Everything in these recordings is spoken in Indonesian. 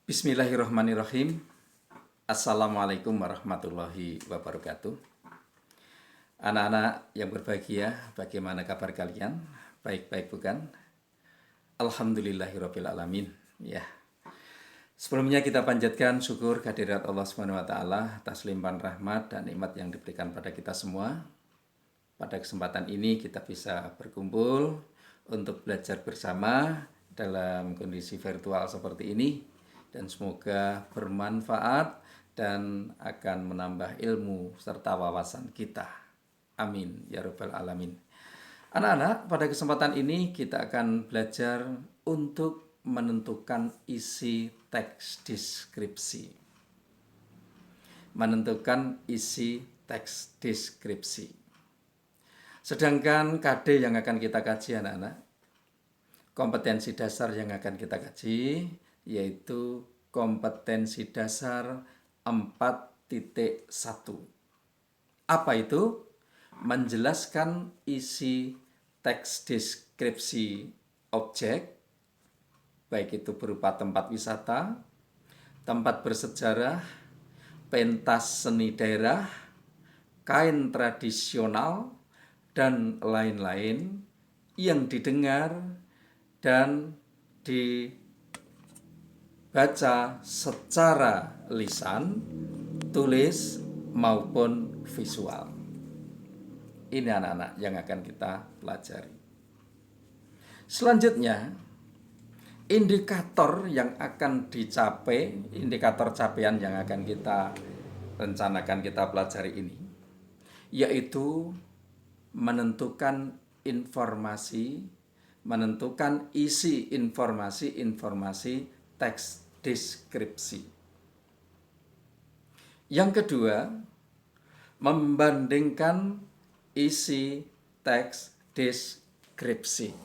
Bismillahirrahmanirrahim. Assalamualaikum warahmatullahi wabarakatuh. Anak-anak yang berbahagia, bagaimana kabar kalian? Baik-baik bukan? Alhamdulillahirabbil alamin. Ya. Sebelumnya kita panjatkan syukur kehadirat Allah Subhanahu wa taala atas limpahan rahmat dan nikmat yang diberikan pada kita semua. Pada kesempatan ini kita bisa berkumpul untuk belajar bersama dalam kondisi virtual seperti ini. Dan semoga bermanfaat dan akan menambah ilmu serta wawasan kita. Amin ya rabbal alamin. Anak-anak, pada kesempatan ini kita akan belajar untuk menentukan isi teks deskripsi. Menentukan isi teks deskripsi. Sedangkan KD yang akan kita kaji anak-anak, kompetensi dasar yang akan kita kaji yaitu kompetensi dasar 4.1. Apa itu? Menjelaskan isi teks deskripsi objek, baik itu berupa tempat wisata, tempat bersejarah, pentas seni daerah, kain tradisional, dan lain-lain yang didengar dan dibaca secara lisan, tulis, maupun visual. Ini anak-anak yang akan kita pelajari. Selanjutnya, indikator yang akan dicapai, indikator capaian yang akan kita rencanakan kita pelajari ini, yaitu menentukan informasi, menentukan isi informasi teks deskripsi. Yang kedua, membandingkan isi teks deskripsi.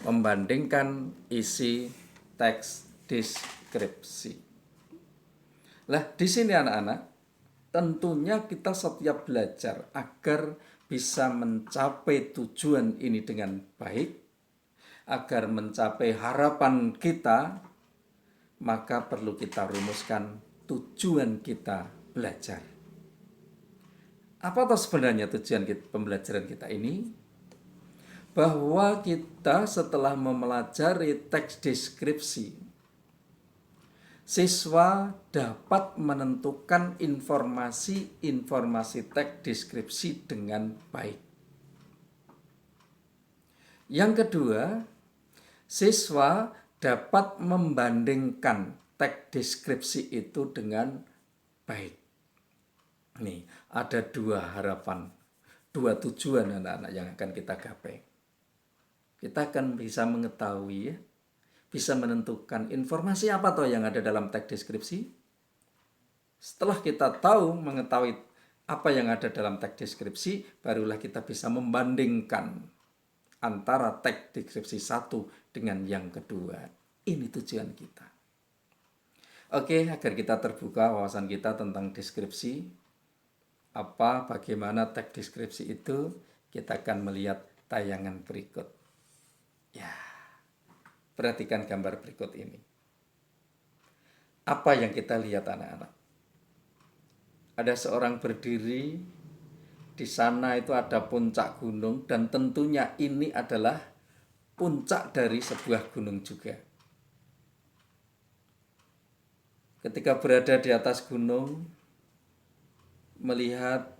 Membandingkan isi teks deskripsi. Lah, di sini anak-anak, tentunya kita setiap belajar agar bisa mencapai tujuan ini dengan baik, agar mencapai harapan kita, maka perlu kita rumuskan tujuan kita belajar. Apa sebenarnya tujuan pembelajaran kita ini? Bahwa kita setelah mempelajari teks deskripsi, siswa dapat menentukan informasi teks deskripsi dengan baik. Yang kedua, siswa dapat membandingkan teks deskripsi itu dengan baik. Nih, ada dua harapan, dua tujuan anak-anak yang akan kita gapai. Kita akan bisa mengetahui, bisa menentukan informasi apa toh yang ada dalam teks deskripsi. Setelah kita mengetahui apa yang ada dalam teks deskripsi, barulah kita bisa membandingkan antara teks deskripsi satu dengan yang kedua. Ini tujuan kita. Oke, agar kita terbuka wawasan kita tentang deskripsi, bagaimana teks deskripsi itu, kita akan melihat tayangan berikut. Ya, perhatikan gambar berikut ini. Apa yang kita lihat anak-anak? Ada seorang berdiri. Di sana itu ada puncak gunung dan tentunya ini adalah puncak dari sebuah gunung juga. Ketika berada di atas gunung, melihat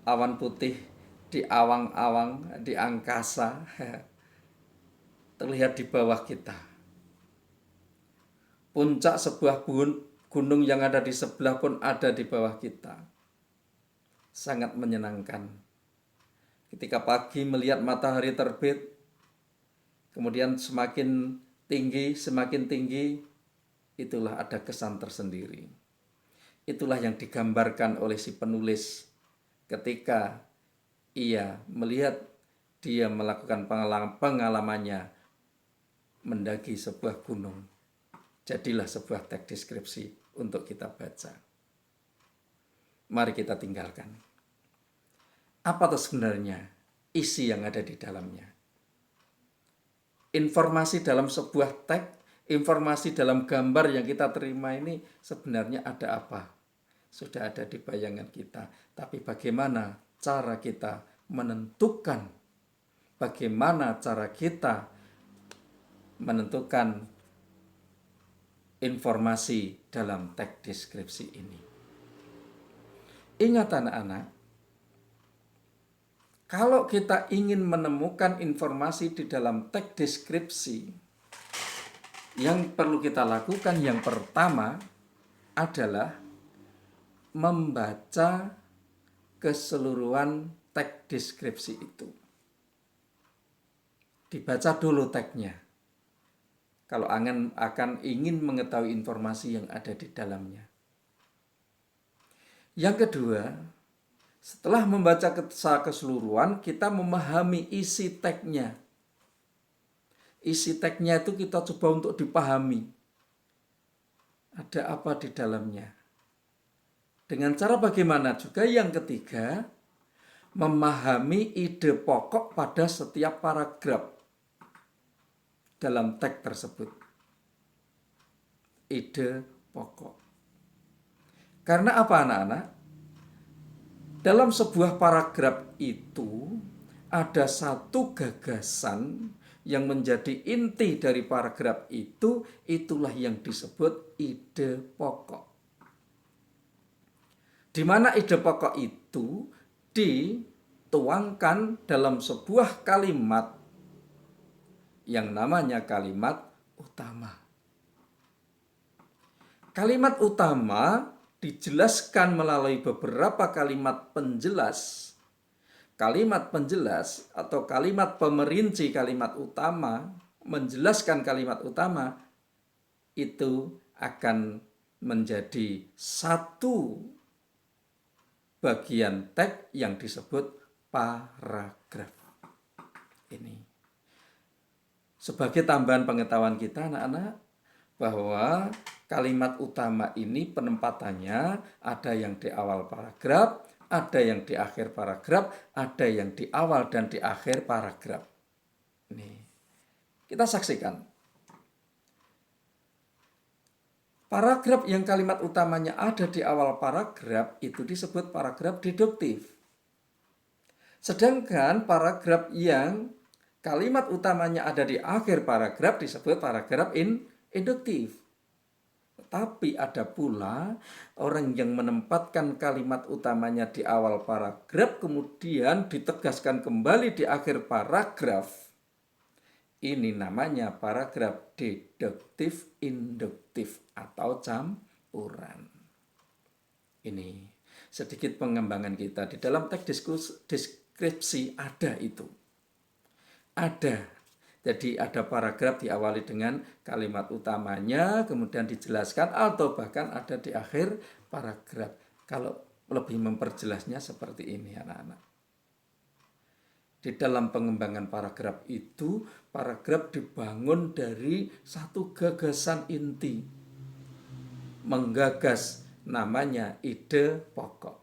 awan putih di awang-awang, di angkasa, terlihat di bawah kita. Puncak sebuah gunung yang ada di sebelah pun ada di bawah kita. Sangat menyenangkan. Ketika pagi melihat matahari terbit, kemudian semakin tinggi, itulah ada kesan tersendiri. Itulah yang digambarkan oleh si penulis ketika ia melihat dia melakukan pengalamannya mendaki sebuah gunung. Jadilah sebuah teks deskripsi untuk kita baca. Mari kita tinggalkan. Apa itu sebenarnya isi yang ada di dalamnya? Informasi dalam sebuah teks informasi dalam gambar yang kita terima ini sebenarnya ada apa? Sudah ada di bayangan kita. Tapi bagaimana cara kita menentukan, bagaimana cara kita menentukan informasi dalam teks deskripsi ini. Ingat anak-anak, kalau kita ingin menemukan informasi di dalam teks deskripsi, yang perlu kita lakukan yang pertama adalah membaca keseluruhan teks deskripsi itu. Dibaca dulu teksnya. Kalau akan ingin mengetahui informasi yang ada di dalamnya. Yang kedua, setelah membaca keseluruhan, kita memahami isi teksnya. Isi teksnya itu kita coba untuk dipahami. Ada apa di dalamnya. Dengan cara bagaimana juga yang ketiga, memahami ide pokok pada setiap paragraf dalam teks tersebut. Ide pokok. Karena apa anak-anak? Dalam sebuah paragraf itu ada satu gagasan yang menjadi inti dari paragraf itu, itulah yang disebut ide pokok. Di mana ide pokok itu dituangkan dalam sebuah kalimat yang namanya kalimat utama. Kalimat utama dijelaskan melalui beberapa kalimat penjelas. Kalimat penjelas atau kalimat pemerinci kalimat utama, menjelaskan kalimat utama, itu akan menjadi satu bagian teks yang disebut paragraf. Ini sebagai tambahan pengetahuan kita anak-anak, bahwa kalimat utama ini penempatannya ada yang di awal paragraf, ada yang di akhir paragraf, ada yang di awal dan di akhir paragraf. Nih, kita saksikan. Paragraf yang kalimat utamanya ada di awal paragraf itu disebut paragraf deduktif. Sedangkan paragraf yang kalimat utamanya ada di akhir paragraf disebut paragraf induktif. Tapi ada pula orang yang menempatkan kalimat utamanya di awal paragraf kemudian ditegaskan kembali di akhir paragraf. Ini namanya paragraf deduktif induktif atau campuran. Ini sedikit pengembangan kita di dalam teks deskripsi ada itu. Ada. Jadi ada paragraf diawali dengan kalimat utamanya, kemudian dijelaskan atau bahkan ada di akhir paragraf. Kalau lebih memperjelasnya seperti ini anak-anak. Di dalam pengembangan paragraf itu, paragraf dibangun dari satu gagasan inti. Menggagas namanya ide pokok.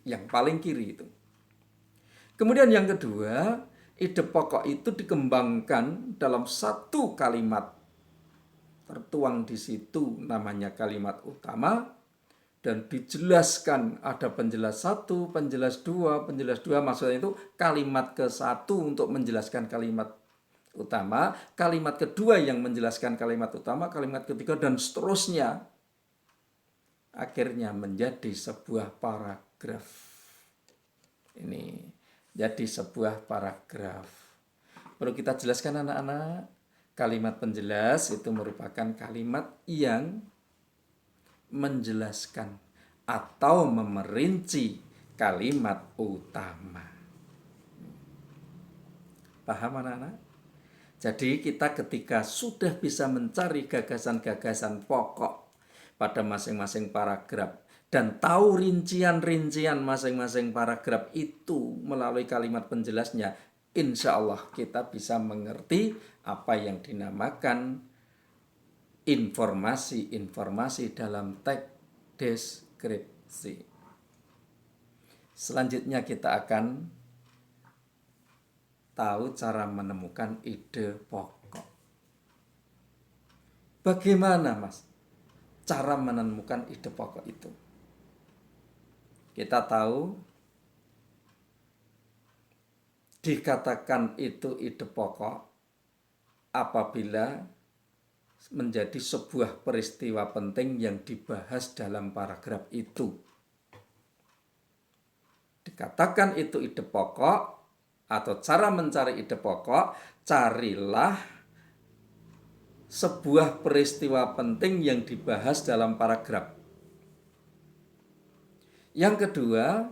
Yang paling kiri itu. Kemudian yang kedua, ide pokok itu dikembangkan dalam satu kalimat. Tertuang di situ namanya kalimat utama. Dan dijelaskan ada penjelas satu, penjelas dua. Maksudnya itu kalimat ke-1 untuk menjelaskan kalimat utama. Kalimat kedua yang menjelaskan kalimat utama. Kalimat ketiga dan seterusnya. Akhirnya menjadi sebuah paragraf. Ini jadi sebuah paragraf. Perlu kita jelaskan anak-anak, kalimat penjelas itu merupakan kalimat yang menjelaskan atau memerinci kalimat utama. Paham anak-anak? Jadi kita ketika sudah bisa mencari gagasan-gagasan pokok pada masing-masing paragraf dan tahu rincian-rincian masing-masing paragraf itu melalui kalimat penjelasnya, insya Allah kita bisa mengerti apa yang dinamakan informasi-informasi dalam teks deskripsi. Selanjutnya kita akan tahu cara menemukan ide pokok. Bagaimana Mas cara menemukan ide pokok itu? Kita tahu dikatakan itu ide pokok apabila menjadi sebuah peristiwa penting yang dibahas dalam paragraf itu. Dikatakan itu ide pokok atau cara mencari ide pokok, carilah sebuah peristiwa penting yang dibahas dalam paragraf. Yang kedua,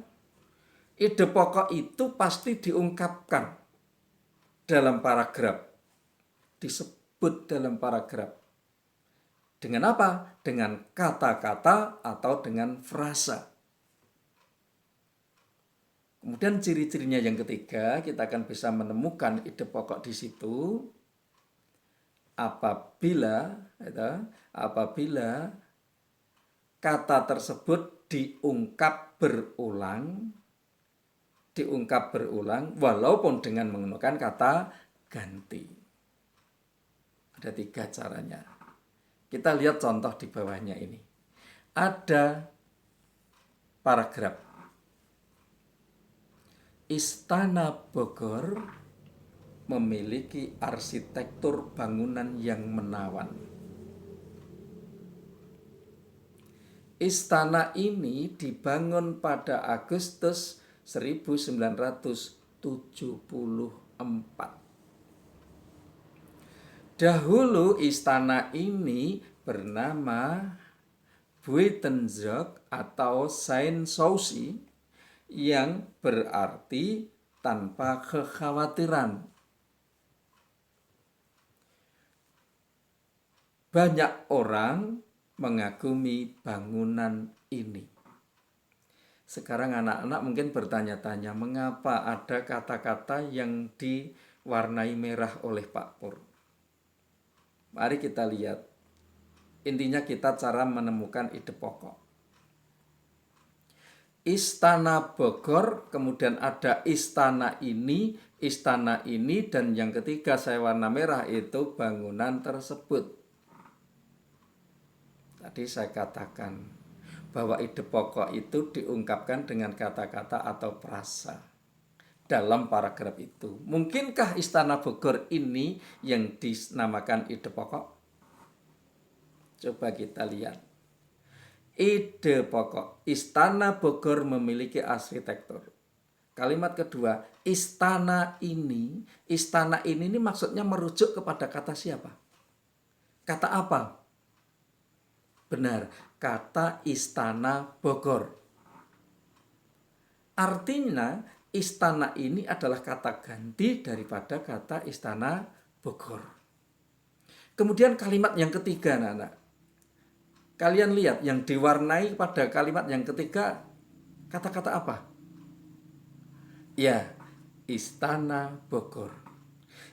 ide pokok itu pasti diungkapkan dalam paragraf, disebut dalam paragraf. Dengan apa? Dengan kata-kata atau dengan frasa. Kemudian ciri-cirinya yang ketiga, kita akan bisa menemukan ide pokok di situ apabila kata tersebut diungkap berulang walaupun dengan menggunakan kata ganti. Ada 3 caranya. Kita lihat contoh di bawahnya ini. Ada paragraf. Istana Bogor memiliki arsitektur bangunan yang menawan. Istana ini dibangun pada Agustus 1974. Dahulu istana ini bernama Buitenzorg atau Sanssouci yang berarti tanpa kekhawatiran. Banyak orang mengagumi bangunan ini. Sekarang anak-anak mungkin bertanya-tanya, mengapa ada kata-kata yang diwarnai merah oleh Pak Pur? Mari kita lihat. Intinya kita cara menemukan ide pokok. Istana Bogor, kemudian ada istana ini, dan yang ketiga saya warna merah itu bangunan tersebut. Tadi saya katakan bahwa ide pokok itu diungkapkan dengan kata-kata atau frasa dalam paragraf itu. Mungkinkah Istana Bogor ini yang dinamakan ide pokok? Coba kita lihat. Ide pokok, Istana Bogor memiliki arsitektur. Kalimat kedua, istana ini maksudnya merujuk kepada kata siapa? Kata apa? Benar, kata Istana Bogor. Artinya istana ini adalah kata ganti daripada kata Istana Bogor. Kemudian kalimat yang ketiga, anak-anak. Kalian lihat yang diwarnai pada kalimat yang ketiga kata-kata apa? Ya, Istana Bogor.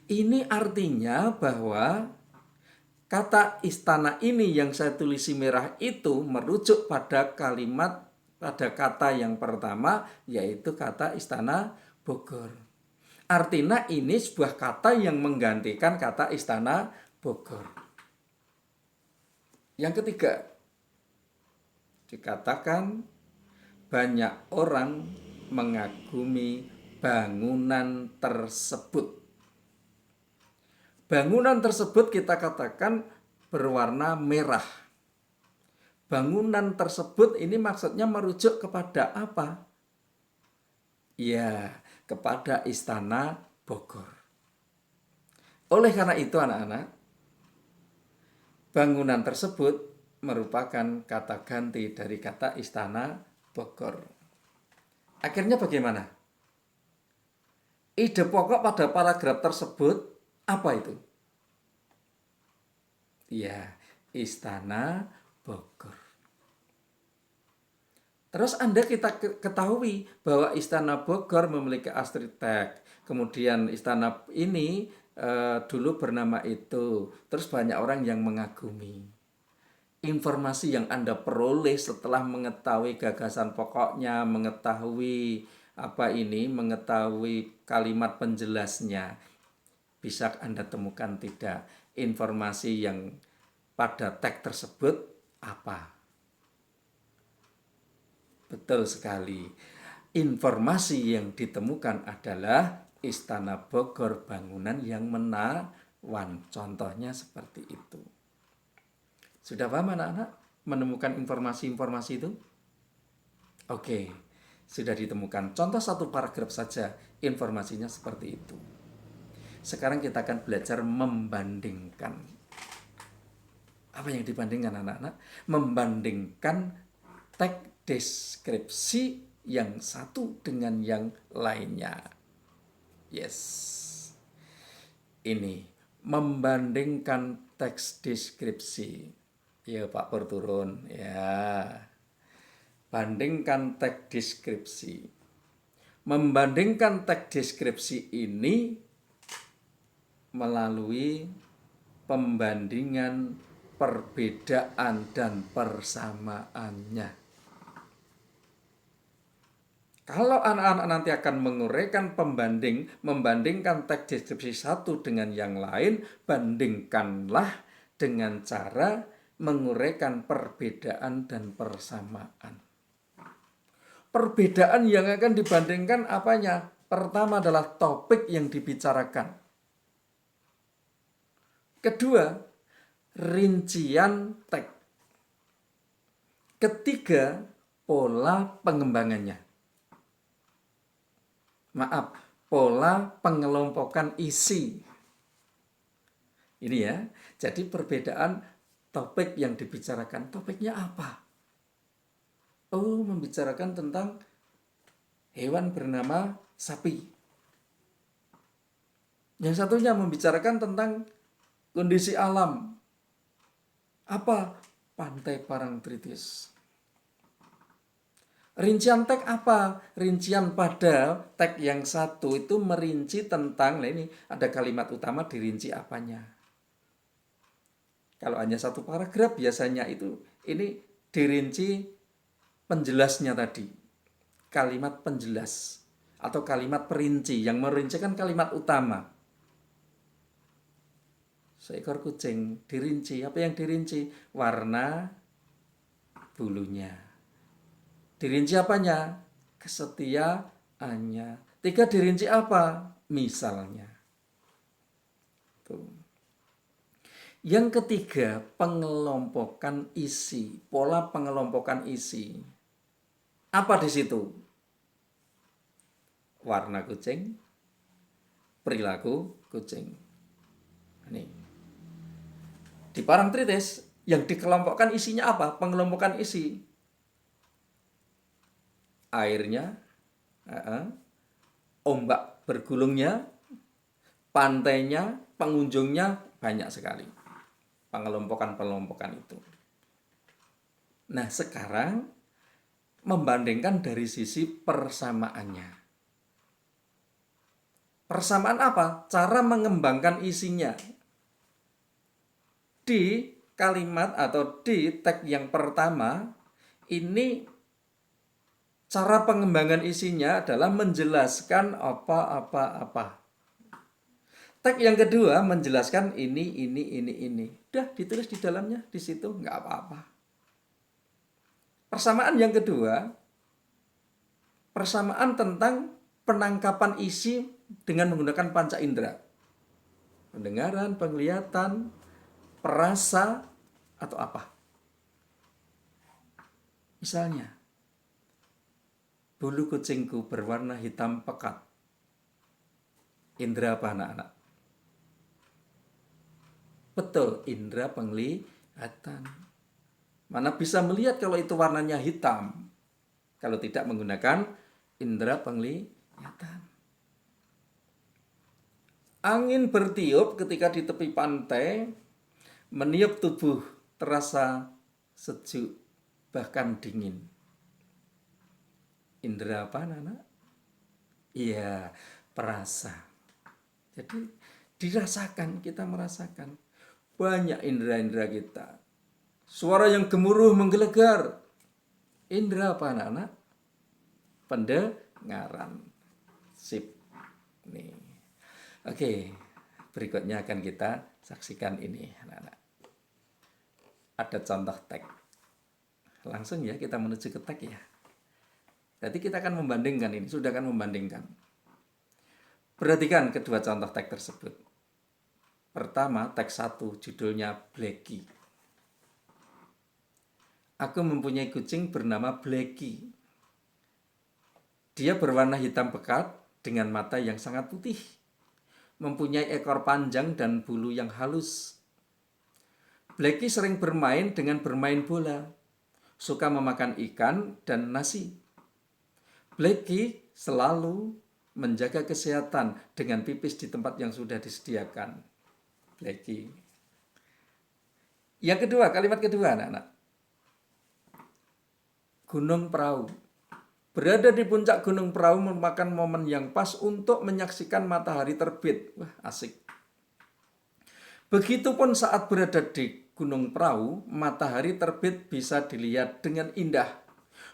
Ini artinya bahwa kata istana ini yang saya tulisi merah itu merujuk pada kata yang pertama, yaitu kata Istana Bogor. Artinya ini sebuah kata yang menggantikan kata Istana Bogor. Yang ketiga, dikatakan banyak orang mengagumi bangunan tersebut. Bangunan tersebut kita katakan berwarna merah. Bangunan tersebut ini maksudnya merujuk kepada apa? Ya, kepada Istana Bogor. Oleh karena itu anak-anak, bangunan tersebut merupakan kata ganti dari kata Istana Bogor. Akhirnya bagaimana? Ide pokok pada paragraf tersebut apa itu? Ya, Istana Bogor. Terus kita ketahui bahwa Istana Bogor memiliki arsitek. Kemudian istana ini dulu bernama itu. Terus banyak orang yang mengagumi. Informasi yang Anda peroleh setelah mengetahui gagasan pokoknya, mengetahui kalimat penjelasnya, bisa Anda temukan tidak informasi yang pada teks tersebut apa? Betul sekali. Informasi yang ditemukan adalah Istana Bogor bangunan yang menawan. Contohnya seperti itu. Sudah paham anak-anak menemukan informasi-informasi itu? Oke, sudah ditemukan. Contoh satu paragraf saja, informasinya seperti itu. Sekarang kita akan belajar membandingkan. Apa yang dibandingkan anak-anak? Membandingkan teks deskripsi yang satu dengan yang lainnya. Yes. Ini membandingkan teks deskripsi. Ya Pak Pur turun. Ya. Bandingkan teks deskripsi. Membandingkan teks deskripsi ini melalui pembandingan perbedaan dan persamaannya. Kalau anak-anak nanti akan menguraikan membandingkan teks deskripsi satu dengan yang lain, bandingkanlah dengan cara menguraikan perbedaan dan persamaan. Perbedaan yang akan dibandingkan apanya? Pertama adalah topik yang dibicarakan. Kedua, rincian teks. Ketiga, pola pengembangannya. Maaf, pola pengelompokan isi. Ini ya, jadi perbedaan topik yang dibicarakan. Topiknya apa? Oh, membicarakan tentang hewan bernama sapi. Yang satunya membicarakan tentang kondisi alam. Apa? Pantai Parangtritis. Rincian teks apa? Rincian pada teks yang satu itu merinci tentang, nah ini ada kalimat utama dirinci apanya. Kalau hanya satu paragraf biasanya ini dirinci penjelasnya tadi. Kalimat penjelas atau kalimat perinci, yang merincikan kalimat utama. Seekor kucing dirinci, apa yang dirinci? Warna bulunya. Dirinci apanya? Kesetiaannya. 3 dirinci apa? Misalnya. Tuh. Yang ketiga, pengelompokan isi. Pola pengelompokan isi. Apa di situ? Warna kucing, perilaku kucing. Ini. Di Parangtritis yang dikelompokkan isinya apa? Pengelompokan isi. Airnya, ombak bergulungnya, pantainya, pengunjungnya banyak sekali. Pengelompokan itu. Nah, sekarang membandingkan dari sisi persamaannya. Persamaan apa? Cara mengembangkan isinya. Di kalimat atau di teks yang pertama, ini cara pengembangan isinya adalah menjelaskan apa. Teks yang kedua menjelaskan ini. Udah ditulis di dalamnya, di situ nggak apa-apa. Persamaan yang kedua, persamaan tentang penangkapan isi dengan menggunakan panca indera. Pendengaran, penglihatan, perasa, atau apa. Misalnya, bulu kucingku berwarna hitam pekat. Indera apa anak-anak? Betul, indera penglihatan. Mana bisa melihat kalau itu warnanya hitam? Kalau tidak menggunakan indera penglihatan. Angin bertiup ketika di tepi pantai, meniup tubuh terasa sejuk, bahkan dingin. Indera apa anak-anak? Iya, perasa. Jadi dirasakan, kita merasakan. Banyak indera-indera kita. Suara yang gemuruh menggelegar. Indera apa anak-anak? Pendengaran. Sip. Nih. Oke, berikutnya akan kita saksikan ini anak-anak. ada contoh teks. Langsung ya kita menuju ke teks ya. Jadi kita akan membandingkan ini, sudah akan membandingkan. Perhatikan kedua contoh teks tersebut. Pertama, teks 1 judulnya Blacky. Aku mempunyai kucing bernama Blacky. Dia berwarna hitam pekat dengan mata yang sangat putih. Mempunyai ekor panjang dan bulu yang halus. Blacky sering bermain dengan bermain bola. Suka memakan ikan dan nasi. Blacky selalu menjaga kesehatan dengan pipis di tempat yang sudah disediakan. Blacky. Yang kedua, kalimat kedua anak-anak. Gunung Perahu. Berada di puncak Gunung Perahu merupakan momen yang pas untuk menyaksikan matahari terbit. Wah, asik. Begitupun saat berada di Gunung Perahu, matahari terbit bisa dilihat dengan indah.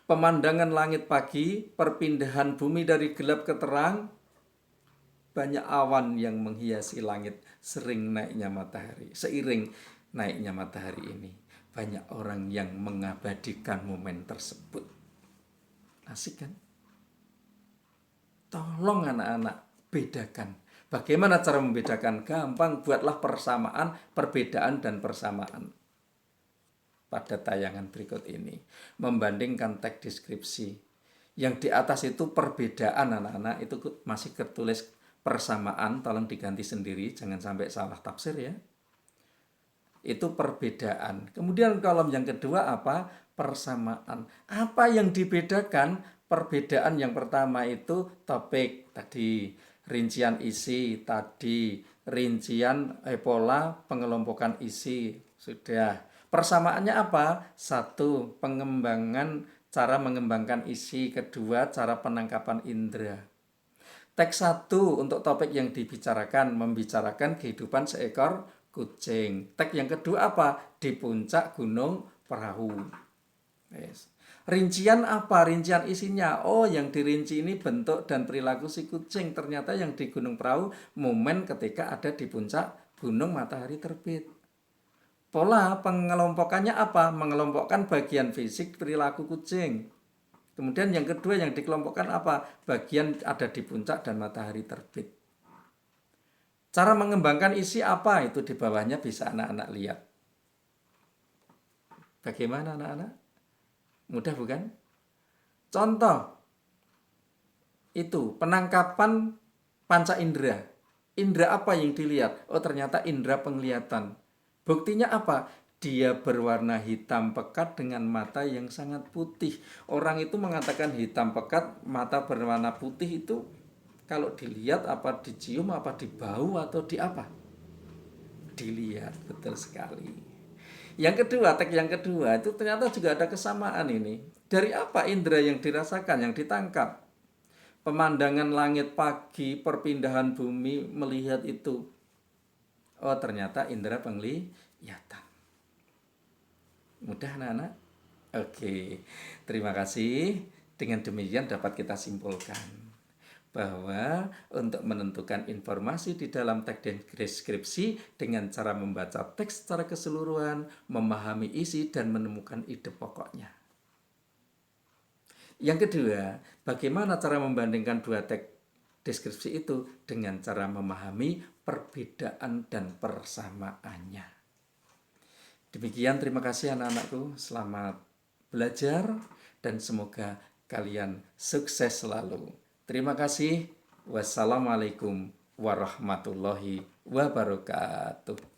Pemandangan langit pagi, perpindahan bumi dari gelap ke terang, banyak awan yang menghiasi langit sering naiknya matahari. Seiring naiknya matahari ini, banyak orang yang mengabadikan momen tersebut. Asik kan? Tolong anak-anak bedakan. Bagaimana cara membedakan? Gampang, buatlah persamaan, perbedaan dan persamaan. Pada tayangan berikut ini, membandingkan teks deskripsi. Yang di atas itu perbedaan anak-anak, itu masih tertulis persamaan, tolong diganti sendiri, jangan sampai salah tafsir ya. Itu perbedaan. Kemudian kolom yang kedua apa? Persamaan. Apa yang dibedakan? Perbedaan yang pertama itu topik tadi, rincian isi tadi, rincian pola pengelompokan isi sudah. Persamaannya apa? Satu, cara mengembangkan isi. Kedua, cara penangkapan indera. Teks 1 untuk topik yang dibicarakan, membicarakan kehidupan seekor kucing. Teks yang kedua apa? Di puncak Gunung Perahu. Yes. Rincian apa? Rincian isinya. Oh, yang dirinci ini bentuk dan perilaku si kucing. Ternyata yang di Gunung Perahu momen ketika ada di puncak gunung matahari terbit. Pola pengelompokannya apa? Mengelompokkan bagian fisik perilaku kucing. Kemudian yang kedua yang dikelompokkan apa? Bagian ada di puncak dan matahari terbit. Cara mengembangkan isi apa? Itu di bawahnya bisa anak-anak lihat. Bagaimana anak-anak? Mudah bukan? Contoh. Itu penangkapan panca indera. Indera apa yang dilihat? Oh, ternyata indera penglihatan. Buktinya apa? Dia berwarna hitam pekat dengan mata yang sangat putih. Orang itu mengatakan hitam pekat, mata berwarna putih itu kalau dilihat apa dicium, apa dibau atau di apa? Dilihat, betul sekali. Yang kedua, teks yang kedua itu ternyata juga ada kesamaan ini. Dari apa indera yang dirasakan, yang ditangkap? Pemandangan langit pagi, perpindahan bumi, melihat itu. Oh, ternyata indera penglihatan. Mudah anak-anak? Oke, terima kasih. Dengan demikian dapat kita simpulkan bahwa untuk menentukan informasi di dalam teks deskripsi dengan cara membaca teks secara keseluruhan, memahami isi dan menemukan ide pokoknya. Yang kedua, bagaimana cara membandingkan dua teks deskripsi itu? Dengan cara memahami perbedaan dan persamaannya. Demikian, terima kasih anak-anakku. Selamat belajar dan semoga kalian sukses selalu. Terima kasih. Wassalamualaikum warahmatullahi wabarakatuh.